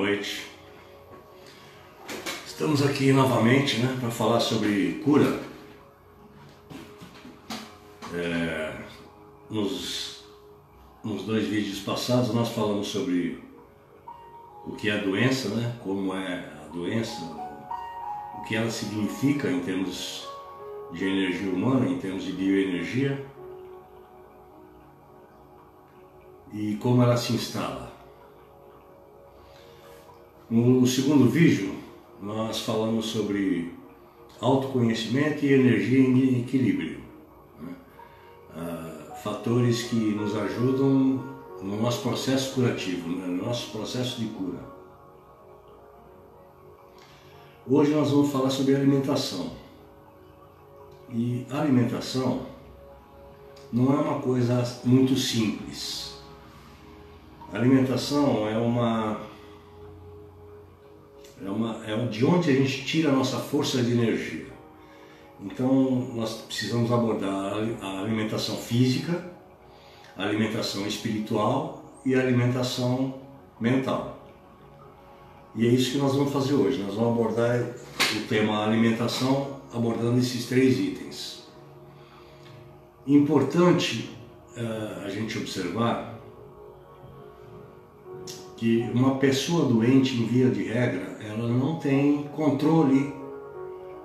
noite. Estamos aqui novamente, para falar sobre cura. Nos dois vídeos passados nós falamos sobre o que é a doença, como é a doença, o que ela significa em termos de energia humana, em termos de bioenergia e como ela se instala. No segundo vídeo nós falamos sobre autoconhecimento e energia em equilíbrio, fatores que nos ajudam no nosso processo curativo, no nosso processo de cura. Hoje nós vamos falar sobre alimentação. E a alimentação não é uma coisa muito simples. A alimentação é de onde a gente tira a nossa força de energia. Então nós precisamos abordar a alimentação física, a alimentação espiritual e a alimentação mental. E é isso que nós vamos fazer hoje. Nós vamos abordar o tema alimentação abordando esses três itens. Importante a gente observar que uma pessoa doente, em via de regra, ela não tem controle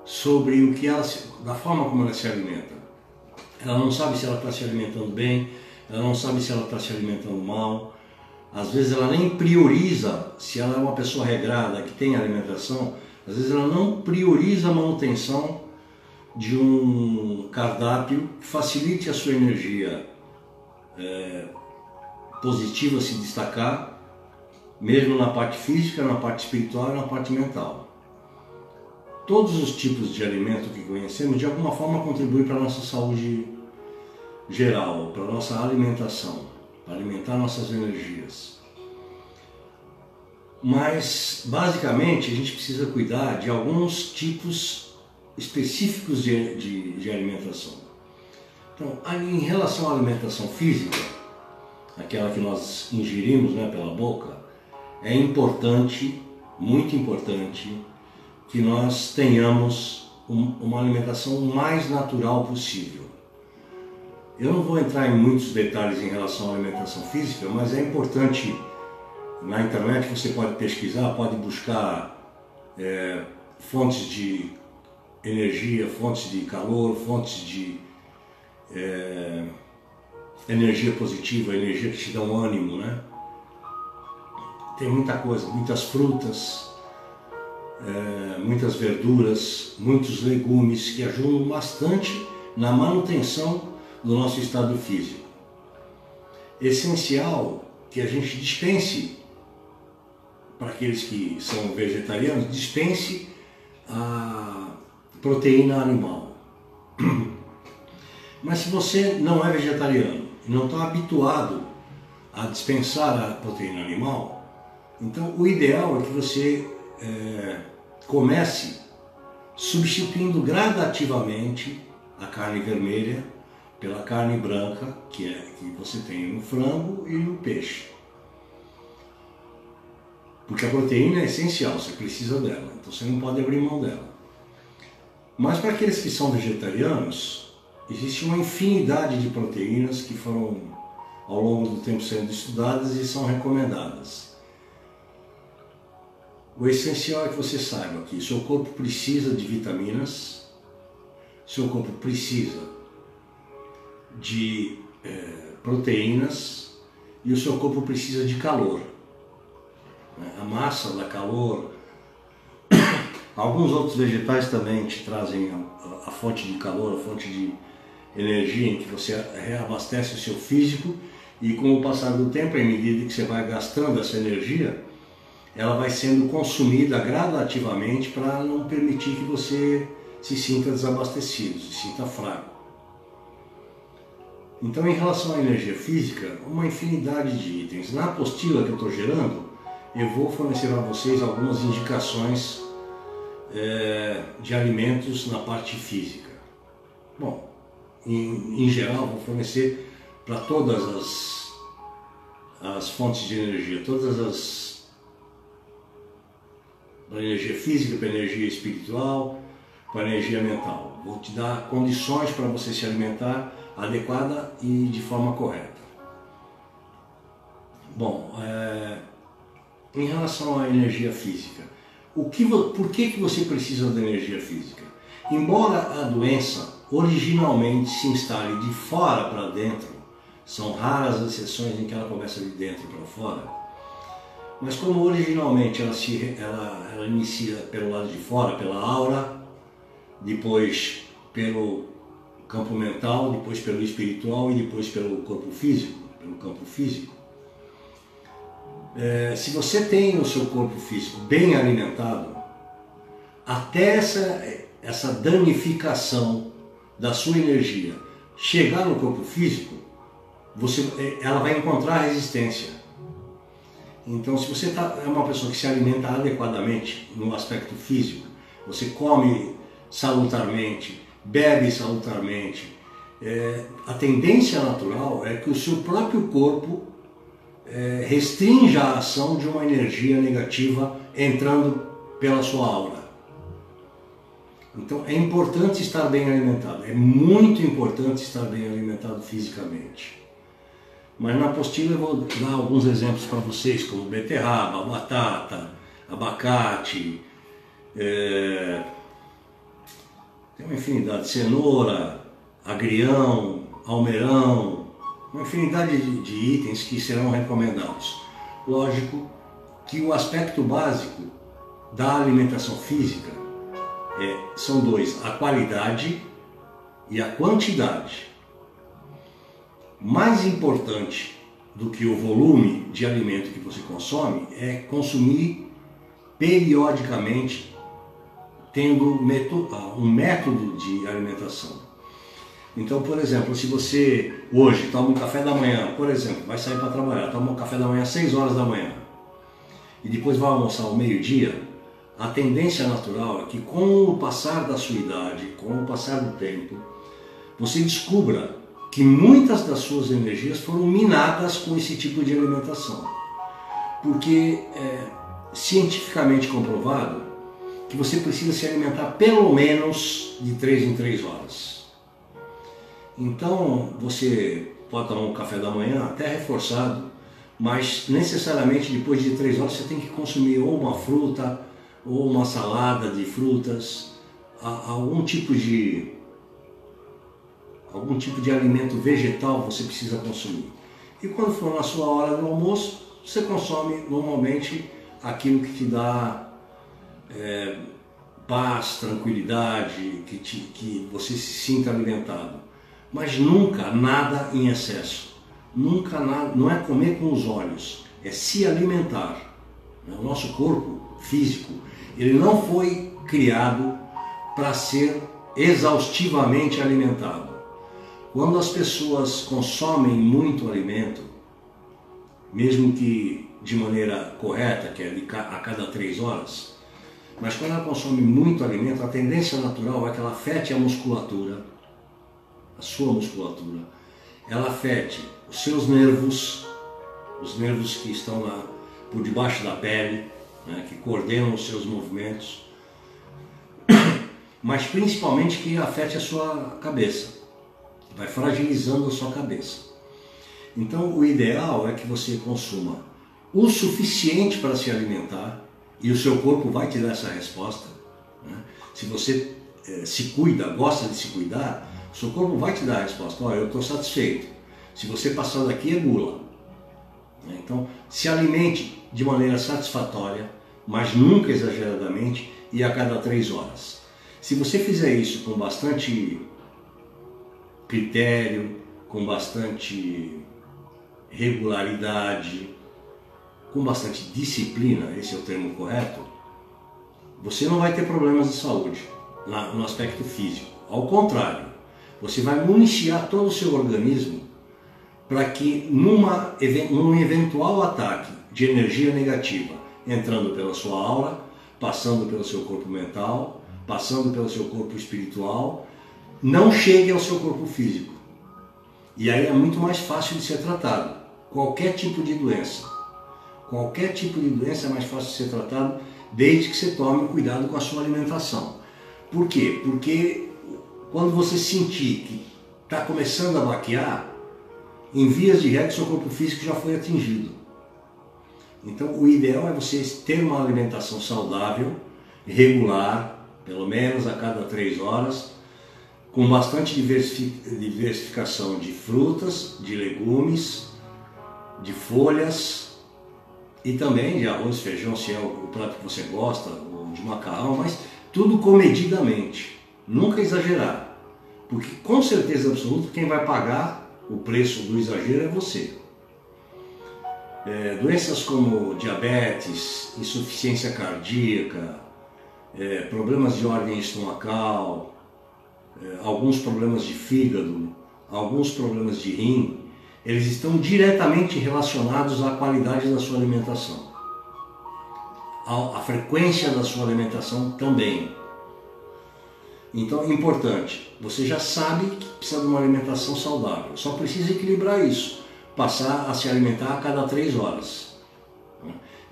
sobre o que ela, da forma como ela se alimenta. Ela não sabe se ela está se alimentando bem, ela não sabe se ela está se alimentando mal. Às vezes ela nem prioriza, se ela é uma pessoa regrada que tem alimentação, às vezes ela não prioriza a manutenção de um cardápio que facilite a sua energia positiva se destacar, mesmo na parte física, na parte espiritual e na parte mental. Todos os tipos de alimento que conhecemos de alguma forma contribuem para a nossa saúde geral, para a nossa alimentação, para alimentar nossas energias. Mas basicamente a gente precisa cuidar de alguns tipos específicos de alimentação. Então, em relação à alimentação física, aquela que nós ingerimos pela boca, é importante, muito importante, que nós tenhamos uma alimentação o mais natural possível. Eu não vou entrar em muitos detalhes em relação à alimentação física, mas é importante, na internet você pode pesquisar, pode buscar fontes de energia, fontes de calor, fontes de energia positiva, energia que te dá um ânimo, Tem muita coisa, muitas frutas, muitas verduras, muitos legumes que ajudam bastante na manutenção do nosso estado físico. Essencial que a gente dispense, para aqueles que são vegetarianos, dispense a proteína animal. Mas se você não é vegetariano e não está habituado a dispensar a proteína animal, então o ideal é que você comece substituindo gradativamente a carne vermelha pela carne branca que você tem no frango e no peixe. Porque a proteína é essencial, você precisa dela, então você não pode abrir mão dela. Mas para aqueles que são vegetarianos, existe uma infinidade de proteínas que foram ao longo do tempo sendo estudadas e são recomendadas. O essencial é que você saiba que seu corpo precisa de vitaminas, seu corpo precisa de proteínas e o seu corpo precisa de calor. A massa dá calor. Alguns outros vegetais também te trazem a fonte de calor, a fonte de energia em que você reabastece o seu físico, e com o passar do tempo, à medida que você vai gastando essa energia, ela vai sendo consumida gradativamente para não permitir que você se sinta desabastecido, se sinta fraco. Então, em relação à energia física, uma infinidade de itens. Na apostila que eu estou gerando, eu vou fornecer a vocês algumas indicações de alimentos na parte física. Bom, em geral, vou fornecer para todas as fontes de energia, todas as para a energia física, para a energia espiritual, para a energia mental. Vou te dar condições para você se alimentar adequada e de forma correta. Bom, em relação à energia física, por que você precisa da energia física? Embora a doença originalmente se instale de fora para dentro, são raras as exceções em que ela começa de dentro para fora, mas como originalmente ela inicia pelo lado de fora, pela aura, depois pelo campo mental, depois pelo espiritual e depois pelo corpo físico, pelo campo físico. Se você tem o seu corpo físico bem alimentado, até essa danificação da sua energia chegar no corpo físico, ela vai encontrar resistência. Então, se você é uma pessoa que se alimenta adequadamente no aspecto físico, você come salutarmente, bebe salutarmente, a tendência natural é que o seu próprio corpo restrinja a ação de uma energia negativa entrando pela sua aura. Então é importante estar bem alimentado, é muito importante estar bem alimentado fisicamente. Mas na apostila eu vou dar alguns exemplos para vocês, como beterraba, batata, abacate, tem uma infinidade, cenoura, agrião, almeirão, uma infinidade de itens que serão recomendados. Lógico que o aspecto básico da alimentação física são dois, a qualidade e a quantidade. Mais importante do que o volume de alimento que você consome é consumir periodicamente, tendo um método de alimentação. Então, por exemplo, se você hoje toma um café da manhã, por exemplo, vai sair para trabalhar, toma um café da manhã às 6 horas da manhã e depois vai almoçar ao meio-dia, a tendência natural é que com o passar da sua idade, com o passar do tempo, você descubra que muitas das suas energias foram minadas com esse tipo de alimentação. Porque é cientificamente comprovado que você precisa se alimentar pelo menos de 3 em 3 horas. Então você pode tomar um café da manhã até reforçado, mas necessariamente depois de 3 horas você tem que consumir ou uma fruta, ou uma salada de frutas, algum tipo de alimento vegetal você precisa consumir. E quando for na sua hora do almoço, você consome normalmente aquilo que te dá paz, tranquilidade, que você se sinta alimentado. Mas nunca nada em excesso. Nunca nada, não é comer com os olhos, é se alimentar. O nosso corpo físico, ele não foi criado para ser exaustivamente alimentado. Quando as pessoas consomem muito alimento, mesmo que de maneira correta, que é a cada 3 horas, mas quando ela consome muito alimento, a tendência natural é que ela afete a musculatura, a sua musculatura, ela afete os seus nervos, os nervos que estão por debaixo da pele, né, que coordenam os seus movimentos, mas principalmente que afete a sua cabeça, vai fragilizando a sua cabeça. Então o ideal é que você consuma o suficiente para se alimentar, e o seu corpo vai te dar essa resposta, né? Se você se cuida, gosta de se cuidar, o seu corpo vai te dar a resposta: olha, eu estou satisfeito, se você passar daqui é gula. Então se alimente de maneira satisfatória, mas nunca exageradamente, e a cada 3 horas. Se você fizer isso com bastante critério, com bastante regularidade, com bastante disciplina, esse é o termo correto, você não vai ter problemas de saúde no aspecto físico. Ao contrário, você vai municiar todo o seu organismo para que num eventual ataque de energia negativa, entrando pela sua aura, passando pelo seu corpo mental, passando pelo seu corpo espiritual, não chegue ao seu corpo físico. E aí é muito mais fácil de ser tratado. Qualquer tipo de doença é mais fácil de ser tratado desde que você tome cuidado com a sua alimentação. Por quê? Porque quando você sentir que está começando a baquear, em vias de regra, seu corpo físico já foi atingido. Então, o ideal é você ter uma alimentação saudável, regular, pelo menos a cada 3 horas, com bastante diversificação de frutas, de legumes, de folhas e também de arroz, feijão, se é o prato que você gosta, ou de macarrão, mas tudo comedidamente, nunca exagerar, porque com certeza absoluta quem vai pagar o preço do exagero é você. Doenças como diabetes, insuficiência cardíaca, problemas de ordem estomacal, alguns problemas de fígado, alguns problemas de rim, eles estão diretamente relacionados à qualidade da sua alimentação, à frequência da sua alimentação também. Então é importante, você já sabe que precisa de uma alimentação saudável, só precisa equilibrar isso, passar a se alimentar a cada 3 horas.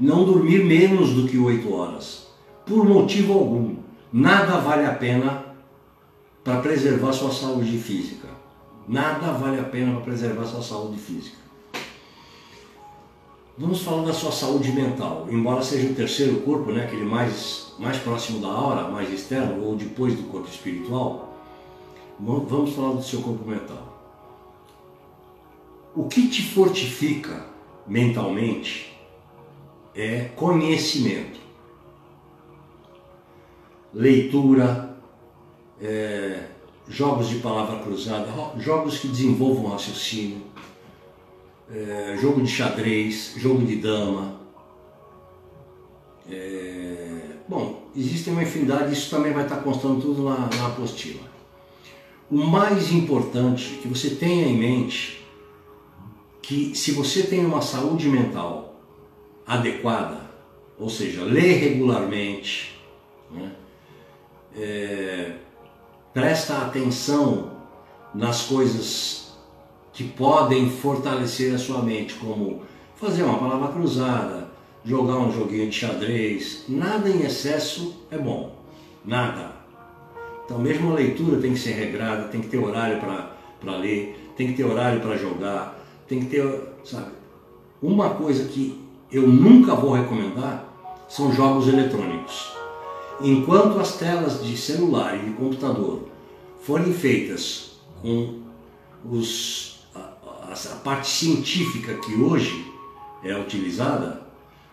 Não dormir menos do que 8 horas, por motivo algum. Nada vale a pena para preservar sua saúde física. Nada vale a pena para preservar sua saúde física. Vamos falar da sua saúde mental. Embora seja o terceiro corpo, né, aquele mais próximo da aura, mais externo, ou depois do corpo espiritual, vamos falar do seu corpo mental. O que te fortifica mentalmente é conhecimento. Leitura, jogos de palavra cruzada, jogos que desenvolvam raciocínio, jogo de xadrez, jogo de dama. Bom, existe uma infinidade, isso também vai estar constando tudo na apostila. O mais importante que você tenha em mente que se você tem uma saúde mental adequada, ou seja, lê regularmente, né, presta atenção nas coisas que podem fortalecer a sua mente, como fazer uma palavra cruzada, jogar um joguinho de xadrez. Nada em excesso é bom, nada. Então mesmo a leitura tem que ser regrada, tem que ter horário para ler, tem que ter horário para jogar, tem que ter, sabe? Uma coisa que eu nunca vou recomendar são jogos eletrônicos. Enquanto as telas de celular e de computador forem feitas com a parte científica que hoje é utilizada,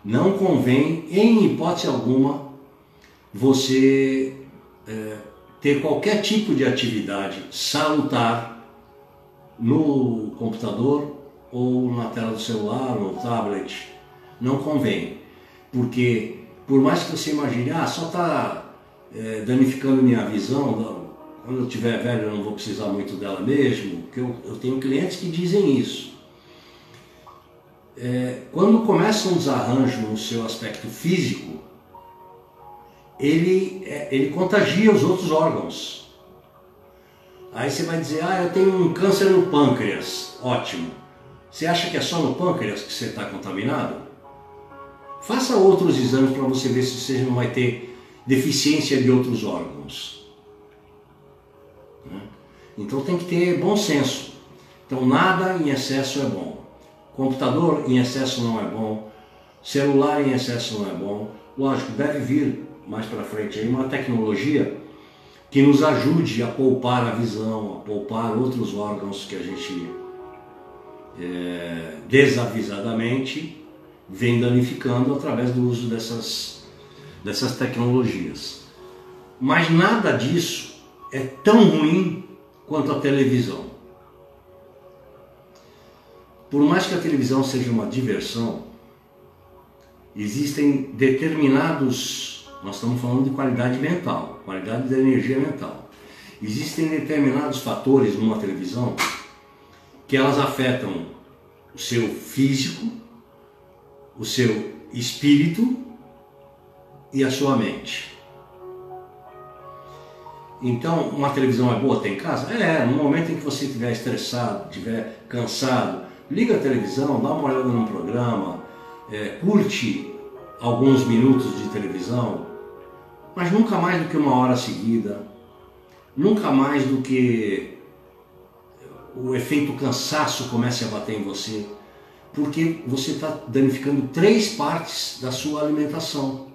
não convém, em hipótese alguma, você ter qualquer tipo de atividade salutar no computador ou na tela do celular ou tablet. Não convém, porque por mais que você imagine, só está danificando minha visão, quando eu estiver velho eu não vou precisar muito dela mesmo, porque eu tenho clientes que dizem isso. Quando começa um desarranjo no seu aspecto físico, ele contagia os outros órgãos. Aí você vai dizer, eu tenho um câncer no pâncreas. Ótimo. Você acha que é só no pâncreas que você está contaminado? Faça outros exames para você ver se você não vai ter deficiência de outros órgãos. Então tem que ter bom senso. Então nada em excesso é bom. Computador em excesso não é bom. Celular em excesso não é bom. Lógico, deve vir mais para frente aí uma tecnologia que nos ajude a poupar a visão, a poupar outros órgãos que a gente desavisadamente vem danificando através do uso dessas tecnologias. Mas nada disso é tão ruim quanto a televisão. Por mais que a televisão seja uma diversão, existem determinados, nós estamos falando de qualidade mental, qualidade da energia mental. Existem determinados fatores numa televisão que elas afetam o seu físico, o seu espírito e a sua mente. Então, uma televisão é boa ter em casa? No momento em que você estiver estressado, estiver cansado, liga a televisão, dá uma olhada num programa, curte alguns minutos de televisão, mas nunca mais do que 1 hora seguida, nunca mais do que o efeito cansaço comece a bater em você, porque você está danificando 3 partes da sua alimentação.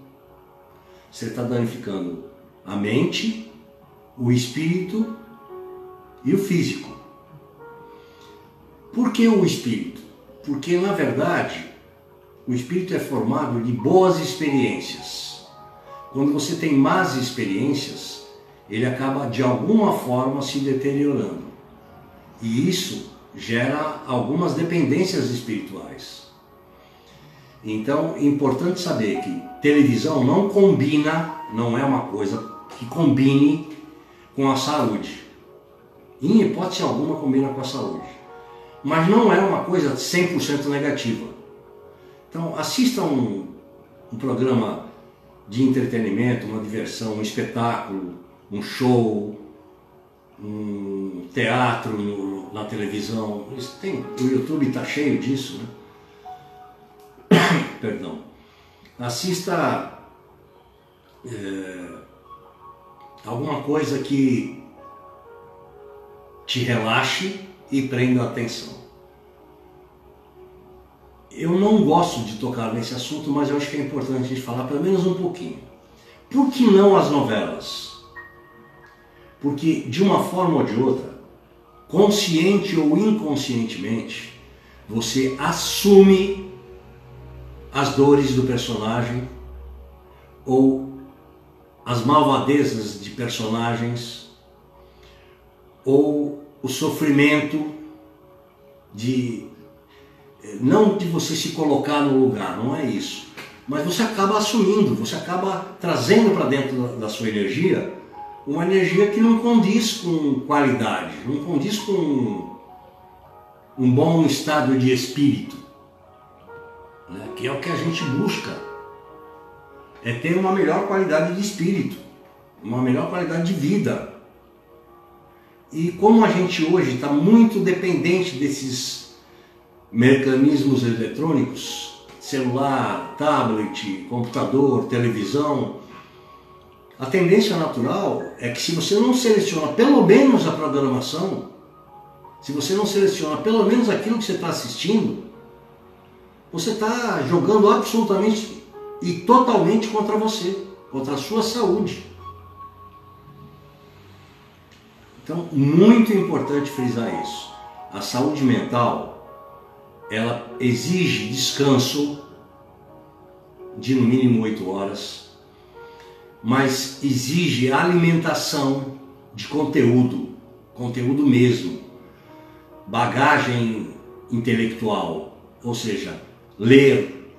Você está danificando a mente, o espírito e o físico. Por que o espírito? Porque, na verdade, o espírito é formado de boas experiências. Quando você tem más experiências, ele acaba de alguma forma se deteriorando. E isso gera algumas dependências espirituais. Então, é importante saber que televisão não combina, não é uma coisa que combine com a saúde. Em hipótese alguma combina com a saúde. Mas não é uma coisa 100% negativa. Então, assista um programa de entretenimento, uma diversão, um espetáculo, um show, um teatro na televisão. O YouTube está cheio disso, né? Perdão. Assista alguma coisa que te relaxe e prenda a atenção. Eu não gosto de tocar nesse assunto, mas eu acho que é importante a gente falar pelo menos um pouquinho. Por que não as novelas? Porque de uma forma ou de outra, consciente ou inconscientemente, você assume as dores do personagem ou as malvadezas de personagens ou o sofrimento não de você se colocar no lugar, não é isso, mas você acaba assumindo, você acaba trazendo para dentro da sua energia uma energia que não condiz com qualidade, não condiz com um bom estado de espírito, né? Que é o que a gente busca, é ter uma melhor qualidade de espírito, uma melhor qualidade de vida. E como a gente hoje está muito dependente desses mecanismos eletrônicos, celular, tablet, computador, televisão, a tendência natural é que se você não seleciona pelo menos a programação, se você não seleciona pelo menos aquilo que você está assistindo, você está jogando absolutamente e totalmente contra você, contra a sua saúde. Então, muito importante frisar isso. A saúde mental, ela exige descanso de no mínimo 8 horas, mas exige alimentação de conteúdo mesmo, bagagem intelectual, ou seja, ler,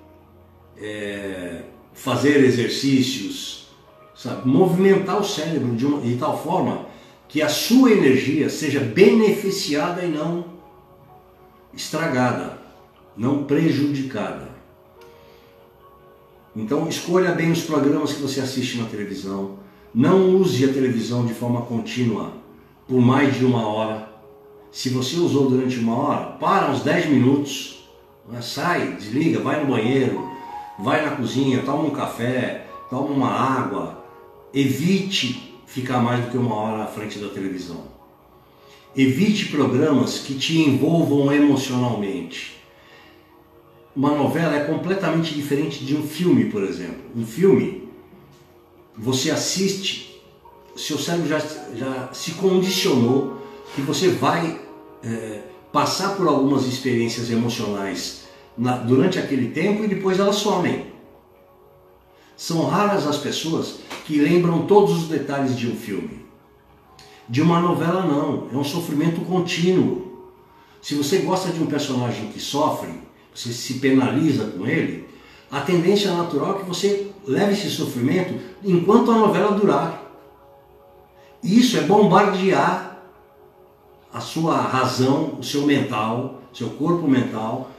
fazer exercícios, sabe? Movimentar o cérebro de tal forma que a sua energia seja beneficiada e não estragada, não prejudicada. Então escolha bem os programas que você assiste na televisão, não use a televisão de forma contínua por mais de 1 hora. Se você usou durante 1 hora, para uns 10 minutos, sai, desliga, vai no banheiro, vai na cozinha, toma um café, toma uma água, evite ficar mais do que 1 hora à frente da televisão. Evite programas que te envolvam emocionalmente. Uma novela é completamente diferente de um filme, por exemplo. Um filme, você assiste, seu cérebro já se condicionou que você vai passar por algumas experiências emocionais durante aquele tempo e depois elas somem. São raras as pessoas que lembram todos os detalhes de um filme. De uma novela não, é um sofrimento contínuo. Se você gosta de um personagem que sofre, você se penaliza com ele, a tendência natural é que você leve esse sofrimento enquanto a novela durar. Isso é bombardear a sua razão, o seu mental, seu corpo mental,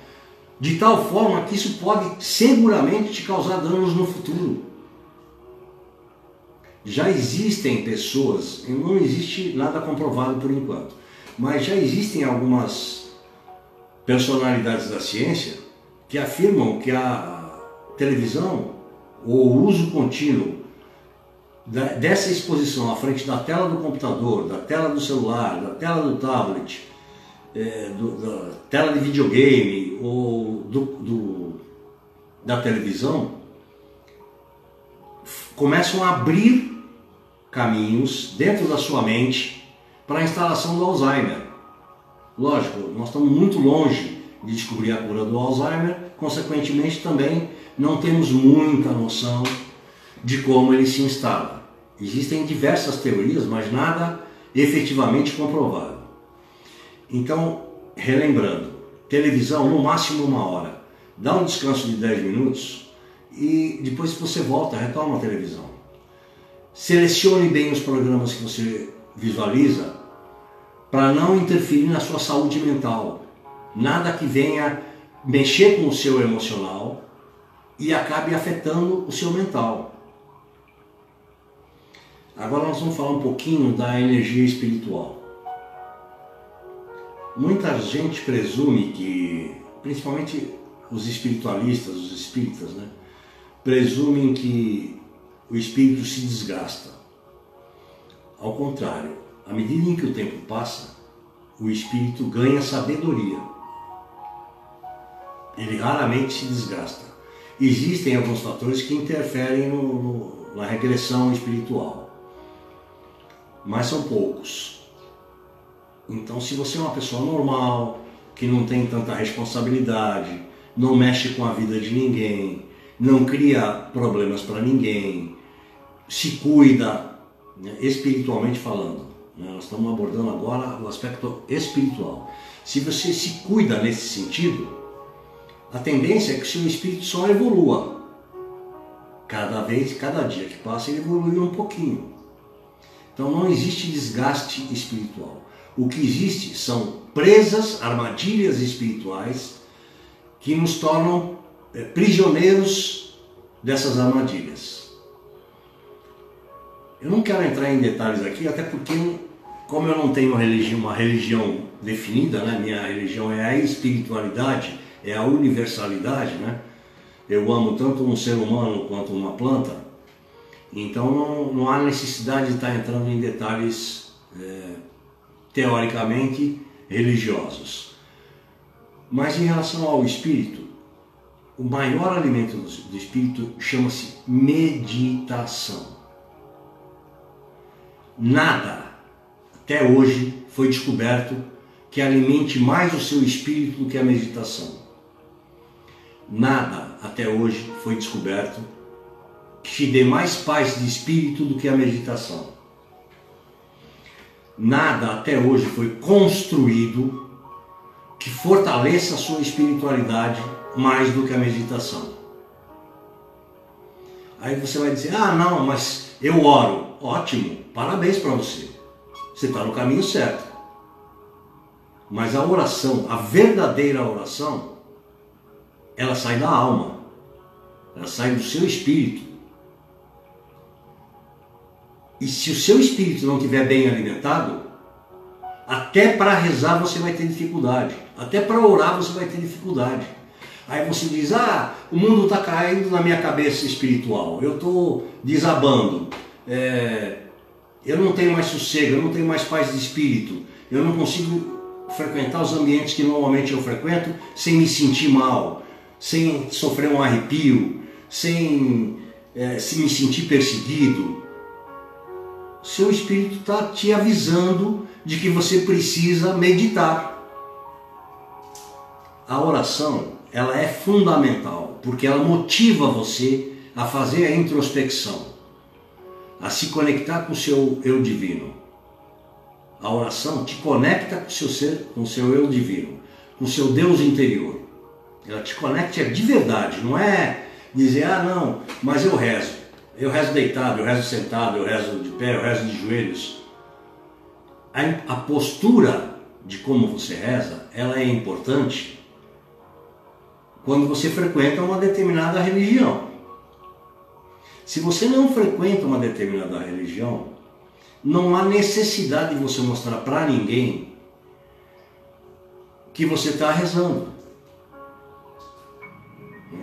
de tal forma que isso pode seguramente te causar danos no futuro. Já existem pessoas, não existe nada comprovado por enquanto, mas já existem algumas personalidades da ciência que afirmam que a televisão, ou o uso contínuo dessa exposição à frente da tela do computador, da tela do celular, da tela do tablet, da tela de videogame ou da televisão, começam a abrir caminhos dentro da sua mente para a instalação do Alzheimer. Lógico, nós estamos muito longe de descobrir a cura do Alzheimer, consequentemente também não temos muita noção de como ele se instala. Existem diversas teorias, mas nada efetivamente comprovado. Então, relembrando, televisão no máximo 1 hora, dá um descanso de 10 minutos e depois você volta, retoma a televisão. Selecione bem os programas que você visualiza para não interferir na sua saúde mental. Nada que venha mexer com o seu emocional e acabe afetando o seu mental. Agora nós vamos falar um pouquinho da energia espiritual. Muita gente presume que, principalmente os espiritualistas, os espíritas, né, presumem que o espírito se desgasta. Ao contrário, à medida em que o tempo passa, o espírito ganha sabedoria. Ele raramente se desgasta. Existem alguns fatores que interferem na regressão espiritual, mas são poucos. Então, se você é uma pessoa normal, que não tem tanta responsabilidade, não mexe com a vida de ninguém, não cria problemas para ninguém, se cuida, né, espiritualmente falando, né, nós estamos abordando agora o aspecto espiritual. Se você se cuida nesse sentido, a tendência é que o seu espírito só evolua. Cada dia que passa, ele evolui um pouquinho. Então não existe desgaste espiritual. O que existe são presas, armadilhas espirituais que nos tornam prisioneiros dessas armadilhas. Eu não quero entrar em detalhes aqui, até porque, como eu não tenho uma religião definida, né? Minha religião é a espiritualidade, é a universalidade, né? Eu amo tanto um ser humano quanto uma planta, então não há necessidade de estar entrando em detalhes teoricamente religiosos. Mas em relação ao espírito, o maior alimento do espírito chama-se meditação. Nada, até hoje, foi descoberto que alimente mais o seu espírito do que a meditação. Nada, até hoje, foi descoberto que te dê mais paz de espírito do que a meditação. Nada, até hoje, foi construído que fortaleça a sua espiritualidade mais do que a meditação. Aí você vai dizer, ah não, mas eu oro. Ótimo, parabéns para você. Você está no caminho certo. Mas a oração, a verdadeira oração, ela sai da alma. Ela sai do seu espírito. E se o seu espírito não estiver bem alimentado, até para rezar você vai ter dificuldade. Até para orar você vai ter dificuldade. Aí você diz, ah, o mundo está caindo na minha cabeça espiritual. Eu estou desabando. Eu não tenho mais sossego, eu não tenho mais paz de espírito. Eu não consigo frequentar os ambientes que normalmente eu frequento sem me sentir mal, sem sofrer um arrepio, sem se me sentir perseguido. Seu espírito está te avisando de que você precisa meditar. A oração, ela é fundamental, porque ela motiva você a fazer a introspecção, a se conectar com o seu eu divino. A oração te conecta com o seu ser, com o seu eu divino, com o seu Deus interior. Ela te conecta de verdade, não é dizer, ah não, mas eu rezo. Eu rezo deitado, eu rezo sentado, eu rezo de pé, eu rezo de joelhos. A postura de como você reza, ela é importante quando você frequenta uma determinada religião. Se você não frequenta uma determinada religião, não há necessidade de você mostrar para ninguém que você está rezando.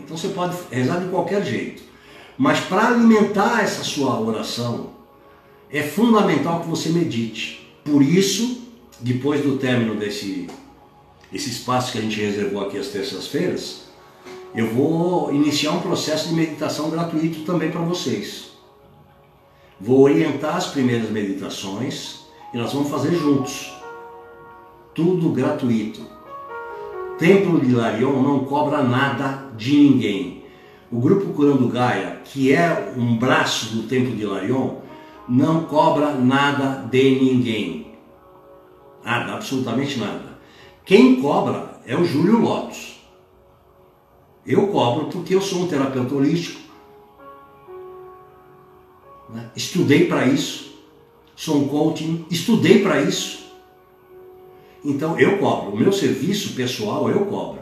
Então você pode rezar de qualquer jeito. Mas para alimentar essa sua oração, é fundamental que você medite. Por isso, depois do término desse espaço que a gente reservou aqui às terças-feiras, eu vou iniciar um processo de meditação gratuito também para vocês. Vou orientar as primeiras meditações e nós vamos fazer juntos. Tudo gratuito. Templo de Hilarion não cobra nada de ninguém. O Grupo Curando Gaia, que é um braço do Templo de Hilarion, não cobra nada de ninguém. Nada, absolutamente nada. Quem cobra é o Júlio Lotus. Eu cobro porque eu sou um terapeuta holístico, né? Estudei para isso, sou um coaching, estudei para isso. Então eu cobro, o meu serviço pessoal eu cobro.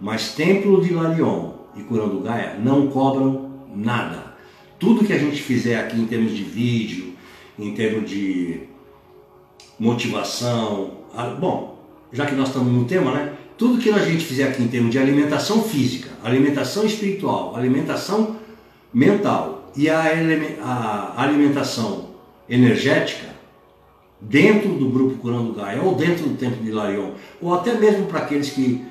Mas Templo de Hilarion e Curando Gaia não cobram nada. Tudo que a gente fizer aqui em termos de vídeo, em termos de motivação, bom, já que nós estamos no tema, né? Tudo que a gente fizer aqui em termos de alimentação física, alimentação espiritual, alimentação mental e a alimentação energética, dentro do Grupo Curando Gaia ou dentro do Templo de Hilarion, ou até mesmo para aqueles que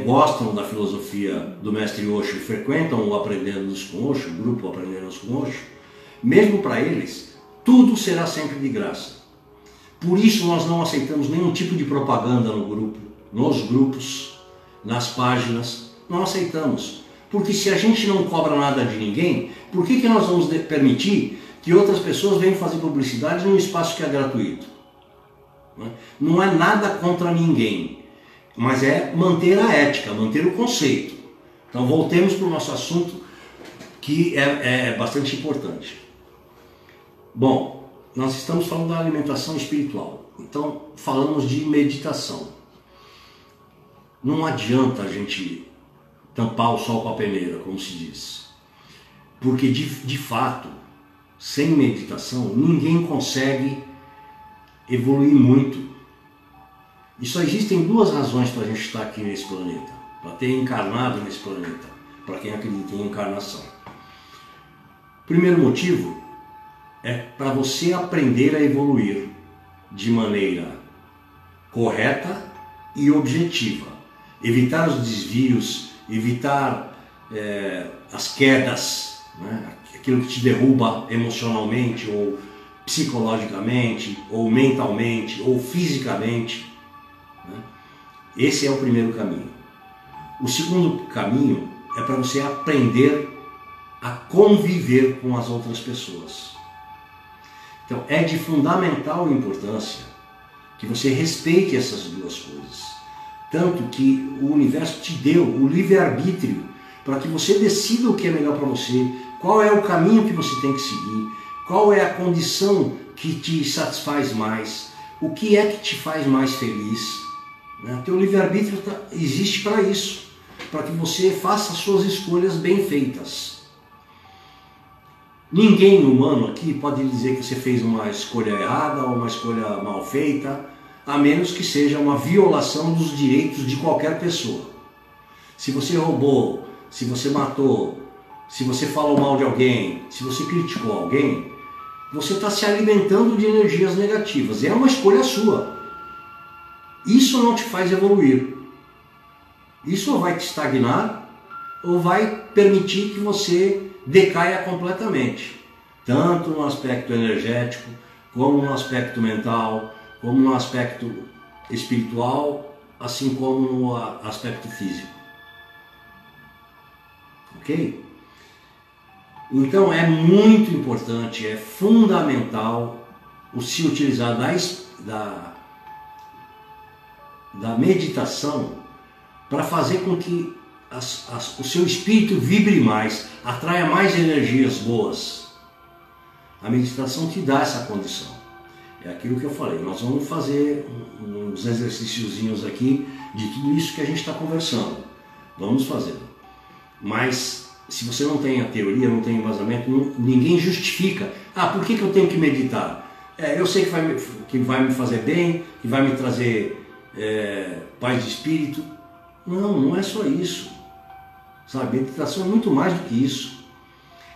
gostam da filosofia do Mestre Osho e frequentam o Aprendendo-nos com Osho, o grupo Aprendendo-nos com Osho, mesmo para eles, tudo será sempre de graça. Por isso nós não aceitamos nenhum tipo de propaganda no grupo, nos grupos, nas páginas, não aceitamos. Porque se a gente não cobra nada de ninguém, por que nós vamos permitir que outras pessoas venham fazer publicidade num espaço que é gratuito? Não é nada contra ninguém, mas é manter a ética, manter o conceito. Então voltemos para o nosso assunto, que é bastante importante. Bom, nós estamos falando da alimentação espiritual, então falamos de meditação. Não adianta a gente tampar o sol com a peneira, como se diz, porque de fato, sem meditação, ninguém consegue evoluir muito. E só existem duas razões para a gente estar aqui nesse planeta, para ter encarnado nesse planeta, para quem acredita em encarnação. O primeiro motivo é para você aprender a evoluir de maneira correta e objetiva. Evitar os desvios, evitar as quedas, né? Aquilo que te derruba emocionalmente, ou psicologicamente, ou mentalmente, ou fisicamente. Né? Esse é o primeiro caminho. O segundo caminho é para você aprender a conviver com as outras pessoas. Então é de fundamental importância que você respeite essas duas coisas. Tanto que o universo te deu o livre-arbítrio para que você decida o que é melhor para você, qual é o caminho que você tem que seguir, qual é a condição que te satisfaz mais, o que é que te faz mais feliz. O teu livre-arbítrio existe para isso, para que você faça as suas escolhas bem feitas. Ninguém humano aqui pode dizer que você fez uma escolha errada ou uma escolha mal feita, a menos que seja uma violação dos direitos de qualquer pessoa. Se você roubou, se você matou, se você falou mal de alguém, se você criticou alguém, você está se alimentando de energias negativas. É uma escolha sua. Isso não te faz evoluir. Isso ou vai te estagnar ou vai permitir que você decaia completamente. Tanto no aspecto energético, como no aspecto mental, como no aspecto espiritual, assim como no aspecto físico. Ok? Então é muito importante, é fundamental o se utilizar da meditação para fazer com que o seu espírito vibre mais, atraia mais energias boas. A meditação te dá essa condição. É aquilo que eu falei, nós vamos fazer uns exercíciozinhos aqui de tudo isso que a gente está conversando. Vamos fazer. Mas se você não tem a teoria, não tem embasamento, ninguém justifica. Por que eu tenho que meditar? Eu sei que vai me fazer bem, que vai me trazer paz de espírito. Não é só isso. sabe? Meditação é muito mais do que isso.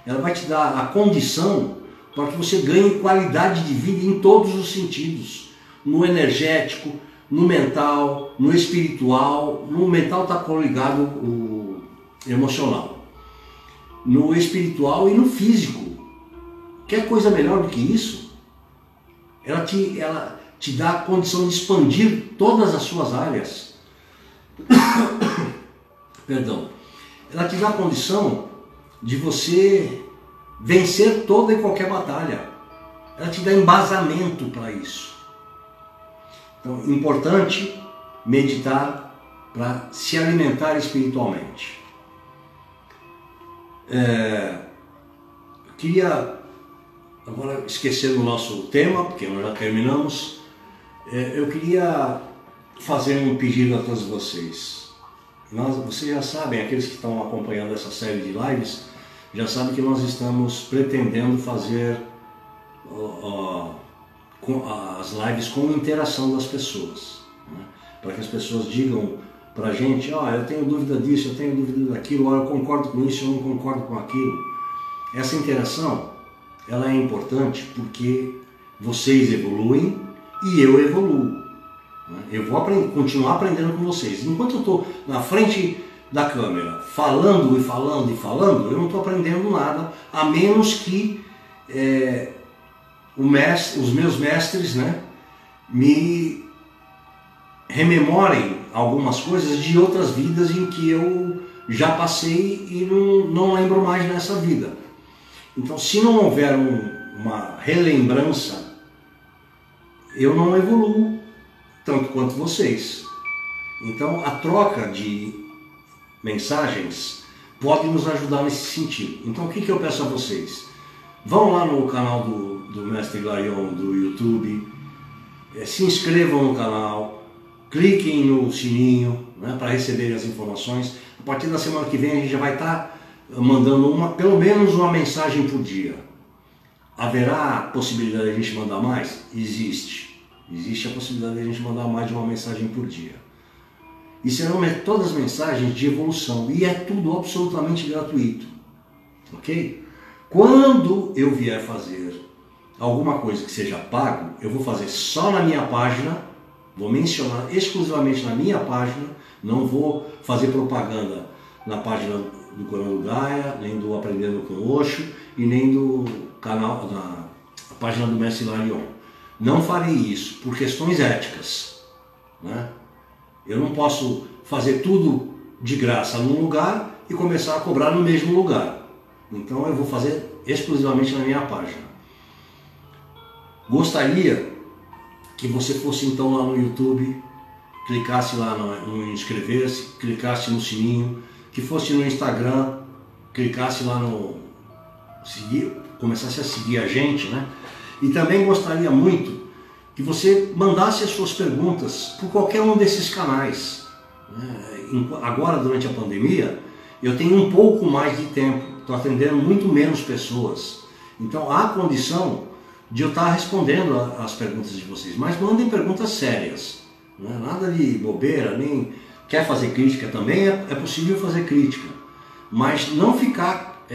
Ela vai te dar a condição para que você ganhe qualidade de vida em todos os sentidos. No energético, no mental, no espiritual. No mental está coligado o emocional. No espiritual e no físico. Quer coisa melhor do que isso? Ela te dá a condição de expandir todas as suas áreas. Perdão. Ela te dá a condição de você vencer toda e qualquer batalha. Ela te dá embasamento para isso. Então, importante meditar para se alimentar espiritualmente. Eu queria, agora esquecendo o nosso tema, porque nós já terminamos, eu queria fazer um pedido a todos vocês. Vocês já sabem, aqueles que estão acompanhando essa série de lives, já sabem que nós estamos pretendendo fazer as lives com interação das pessoas, né? Para que as pessoas digam para a gente, eu tenho dúvida disso, eu tenho dúvida daquilo, eu concordo com isso, eu não concordo com aquilo. Essa interação, ela é importante porque vocês evoluem e eu evoluo. Eu vou continuar aprendendo com vocês. Enquanto eu estou na frente da câmera, falando e falando e falando, eu não estou aprendendo nada, a menos que os meus mestres, né, me rememorem algumas coisas de outras vidas em que eu já passei e não lembro mais nessa vida. Então, se não houver uma relembrança, eu não evoluo tanto quanto vocês. Então, a troca de mensagens pode nos ajudar nesse sentido. Então, o que eu peço a vocês? Vão lá no canal do Mestre Hilarion do YouTube, se inscrevam no canal, cliquem no sininho, né, para receberem as informações. A partir da semana que vem a gente já vai estar mandando pelo menos uma mensagem por dia. Haverá a possibilidade de a gente mandar mais? Existe. Existe a possibilidade de a gente mandar mais de uma mensagem por dia. E serão todas mensagens de evolução. E é tudo absolutamente gratuito. Ok? Quando eu vier fazer alguma coisa que seja pago, eu vou fazer só na minha página, vou mencionar exclusivamente na minha página, não vou fazer propaganda na página do Corão do Gaia, nem do Aprendendo com Osho e nem do canal, na página do Mestre Hilarion. Não farei isso por questões éticas, né? Eu não posso fazer tudo de graça num lugar e começar a cobrar no mesmo lugar. Então eu vou fazer exclusivamente na minha página. Gostaria que você fosse então lá no YouTube, clicasse lá no inscrever-se, clicasse no sininho, que fosse no Instagram, clicasse lá no seguir, começasse a seguir a gente, né? E também gostaria muito que você mandasse as suas perguntas por qualquer um desses canais. Agora, durante a pandemia, eu tenho um pouco mais de tempo, estou atendendo muito menos pessoas. Então há condição de eu estar respondendo as perguntas de vocês. Mas mandem perguntas sérias, né? Nada de bobeira, nem quer fazer crítica também, é possível fazer crítica. Mas não ficar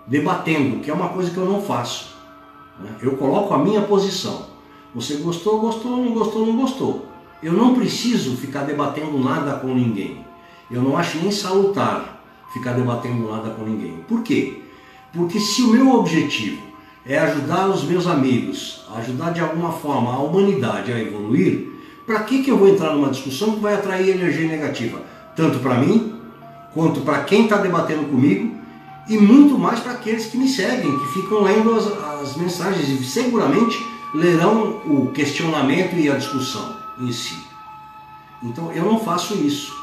debatendo, que é uma coisa que eu não faço. Eu coloco a minha posição. Você gostou, gostou, não gostou, não gostou. Eu não preciso ficar debatendo nada com ninguém. Eu não acho nem salutar ficar debatendo nada com ninguém. Por quê? Porque se o meu objetivo é ajudar os meus amigos, ajudar de alguma forma a humanidade a evoluir, para que eu vou entrar numa discussão que vai atrair energia negativa? Tanto para mim, quanto para quem está debatendo comigo, e muito mais para aqueles que me seguem, que ficam lendo as mensagens e seguramente lerão o questionamento e a discussão em si. Então eu não faço isso.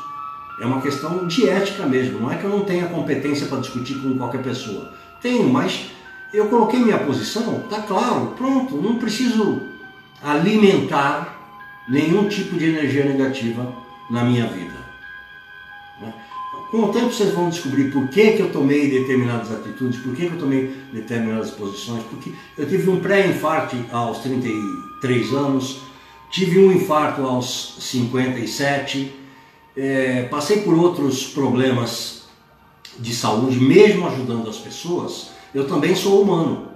É uma questão de ética mesmo. Não é que eu não tenha competência para discutir com qualquer pessoa. Tenho, mas eu coloquei minha posição, tá claro, pronto. Não preciso alimentar nenhum tipo de energia negativa na minha vida. Com o tempo vocês vão descobrir por que eu tomei determinadas atitudes, por que eu tomei determinadas posições, porque eu tive um pré-infarto aos 33 anos, tive um infarto aos 57, passei por outros problemas de saúde, mesmo ajudando as pessoas, eu também sou humano,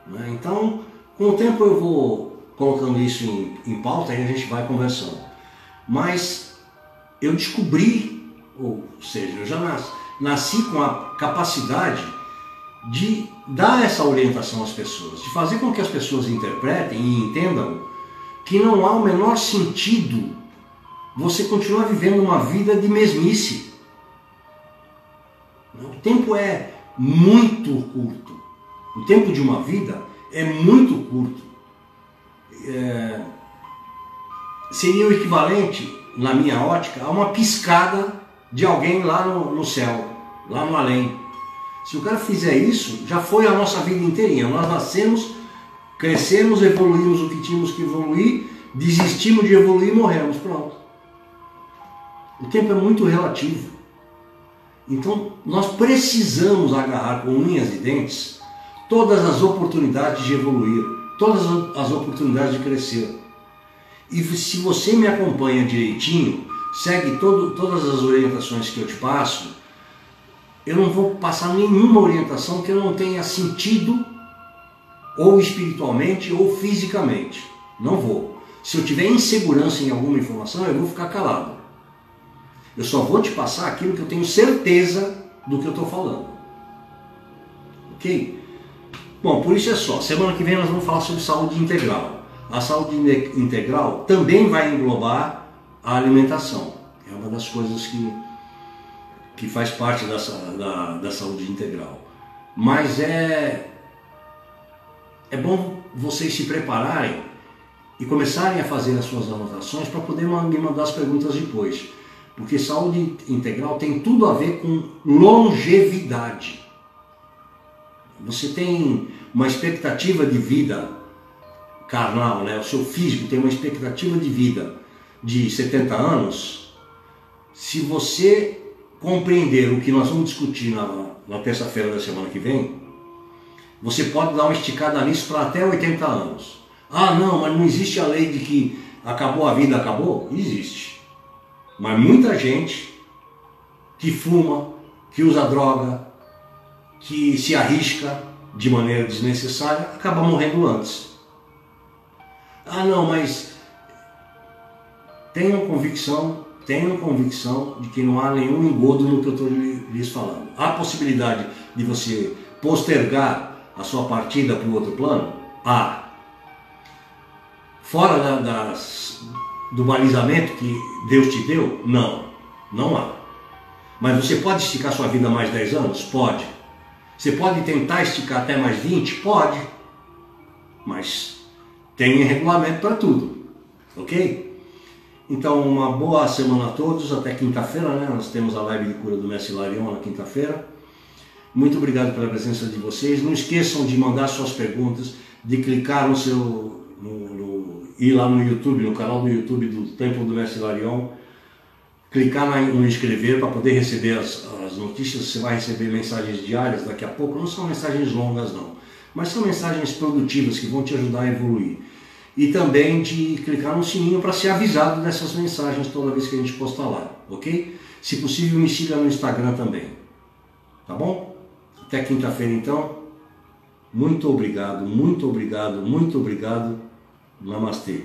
né? Então, com o tempo eu vou colocando isso em pauta e a gente vai conversando. Mas eu descobri, ou seja, eu já nasci com a capacidade de dar essa orientação às pessoas, de fazer com que as pessoas interpretem e entendam que não há o menor sentido você continuar vivendo uma vida de mesmice. O tempo é muito curto. O tempo de uma vida é muito curto. Seria o equivalente, na minha ótica, a uma piscada de alguém lá no céu, lá no além. Se o cara fizer isso, já foi a nossa vida inteirinha. Nós nascemos, crescemos, evoluímos o que tínhamos que evoluir, desistimos de evoluir e morremos. Pronto. O tempo é muito relativo. Então, nós precisamos agarrar com unhas e dentes todas as oportunidades de evoluir, todas as oportunidades de crescer. E se você me acompanha direitinho, segue todas as orientações que eu te passo, eu não vou passar nenhuma orientação que eu não tenha sentido, ou espiritualmente ou fisicamente. Não vou. Se eu tiver insegurança em alguma informação, eu vou ficar calado. Eu só vou te passar aquilo que eu tenho certeza do que eu estou falando. Ok? Bom, por isso é só. Semana que vem nós vamos falar sobre saúde integral. A saúde integral também vai englobar a alimentação. É uma das coisas que faz parte da saúde integral. Mas é bom vocês se prepararem e começarem a fazer as suas anotações para poder me mandar as perguntas depois. Porque saúde integral tem tudo a ver com longevidade. Você tem uma expectativa de vida carnal, né? O seu físico tem uma expectativa de vida de 70 anos. Se você compreender o que nós vamos discutir na terça-feira da semana que vem, você pode dar uma esticada nisso para até 80 anos. Ah, não, mas não existe a lei de que acabou a vida, acabou? Existe. Mas muita gente que fuma, que usa droga, que se arrisca de maneira desnecessária, acaba morrendo antes. Ah, não, mas tenham convicção de que não há nenhum engodo no que eu estou lhes falando. Há possibilidade de você postergar a sua partida para o outro plano? Há. Fora do balizamento que Deus te deu? Não, não há. Mas você pode esticar sua vida mais 10 anos? Pode. Você pode tentar esticar até mais 20? Pode. Mas tem regulamento para tudo, ok? Então, uma boa semana a todos, até quinta-feira, né? Nós temos a live de cura do Mestre Hilarion na quinta-feira. Muito obrigado pela presença de vocês. Não esqueçam de mandar suas perguntas, de clicar ir lá no YouTube, no canal do YouTube do Templo do Mestre Hilarion, clicar no inscrever para poder receber as notícias. Você vai receber mensagens diárias daqui a pouco. Não são mensagens longas não, mas são mensagens produtivas que vão te ajudar a evoluir. E também de clicar no sininho para ser avisado dessas mensagens toda vez que a gente postar lá, ok? Se possível, me siga no Instagram também, tá bom? Até quinta-feira então. Muito obrigado, muito obrigado, muito obrigado. Namastê.